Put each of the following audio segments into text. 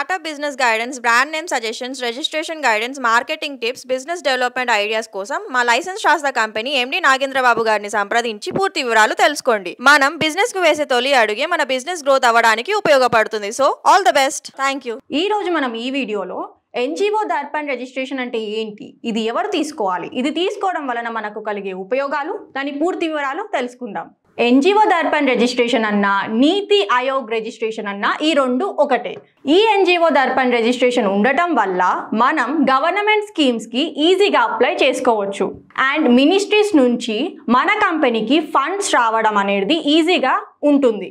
Startup business guidance, brand name suggestions, registration guidance, marketing tips, business development ideas కోసం మా licence శాస్త్ర company MD Nagendra Babu గారిని సంప్రదించి పూర్తి వివరాలు తెలుసుకోండి. మనం బిజినెస్ కు వేసే తొలి అడుగే మన బిజినెస్ గ్రోత్ అవ్వడానికి ఉపయోగపడుతుంది. So all the best. Thank you. ఈ రోజు మనం ఈ వీడియోలో ఎన్జిఓ దర్పణ్ రిజిస్ట్రేషన్ అంటే ఏంటి, ఇది ఎవరు తీసుకోవాలి, ఇది తీసుకోవడం వలన మనకు కలిగే ఉపయోగాలు, దాని పూర్తి వివరాలు తెలుసుకుందాం. ఎన్జిఓ దర్పణ్ రిజిస్ట్రేషన్ అన్నా, నీతి ఆయోగ్ రిజిస్ట్రేషన్ అన్నా ఈ రెండు ఒకటే. ఈ ఎన్జిఓ దర్పణ్ రిజిస్ట్రేషన్ ఉండటం వల్ల మనం గవర్నమెంట్ స్కీమ్స్ కి ఈజీగా అప్లై చేసుకోవచ్చు అండ్ మినిస్ట్రీస్ నుంచి మన కంపెనీకి ఫండ్స్ రావడం అనేది ఈజీగా ఉంటుంది.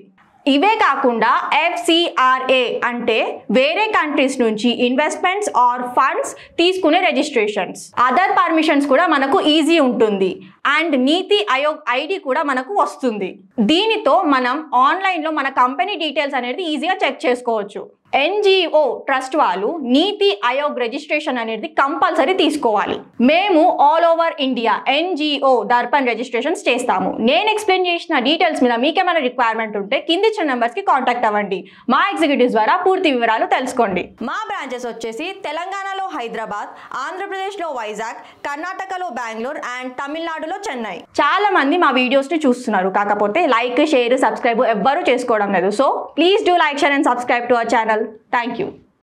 ఇవే కాకుండా FCRA అంటే వేరే కంట్రీస్ నుంచి ఇన్వెస్ట్మెంట్స్ ఆర్ ఫండ్స్ తీసుకునే రిజిస్ట్రేషన్స్, అదర్ పర్మిషన్స్ కూడా మనకు ఈజీ ఉంటుంది అండ్ నీతి ఆయోగ్ ఐడి కూడా మనకు వస్తుంది. దీనితో మనం ఆన్లైన్లో మన కంపెనీ డీటెయిల్స్ అనేది ఈజీగా చెక్ చేసుకోవచ్చు. ఎన్జిఓ ట్రస్ట్ వాళ్ళు నీతి ఆయోగ్ రిజిస్ట్రేషన్ అనేది కంపల్సరీ తీసుకోవాలి. మేము all over India NGO Darpan registrations చేస్తాము. నేను ఎక్స్ప్లెయిన్ చేసిన డీటెయిల్స్ మీద మీకేమైనా రిక్వైర్మెంట్ ఉంటే కింది ఇచ్చిన నెంబర్స్ కి కాంటాక్ట్ అవ్వండి. మా ఎగ్జిక్యూటివ్స్ ద్వారా పూర్తి వివరాలు తెలుసుకోండి. మా బ్రాంచెస్ వచ్చేసి తెలంగాణలో హైదరాబాద్, ఆంధ్రప్రదేశ్లో వైజాగ్, కర్ణాటకలో బెంగళూరు అండ్ తమిళనాడులో చెన్నై. చాలా మంది మా వీడియోస్ ని చూస్తున్నారు, కాకపోతే లైక్, షేర్, సబ్స్క్రైబ్ ఎవ్వరూ చేసుకోవడం లేదు. So please do like, share and subscribe to our channel. Thank you.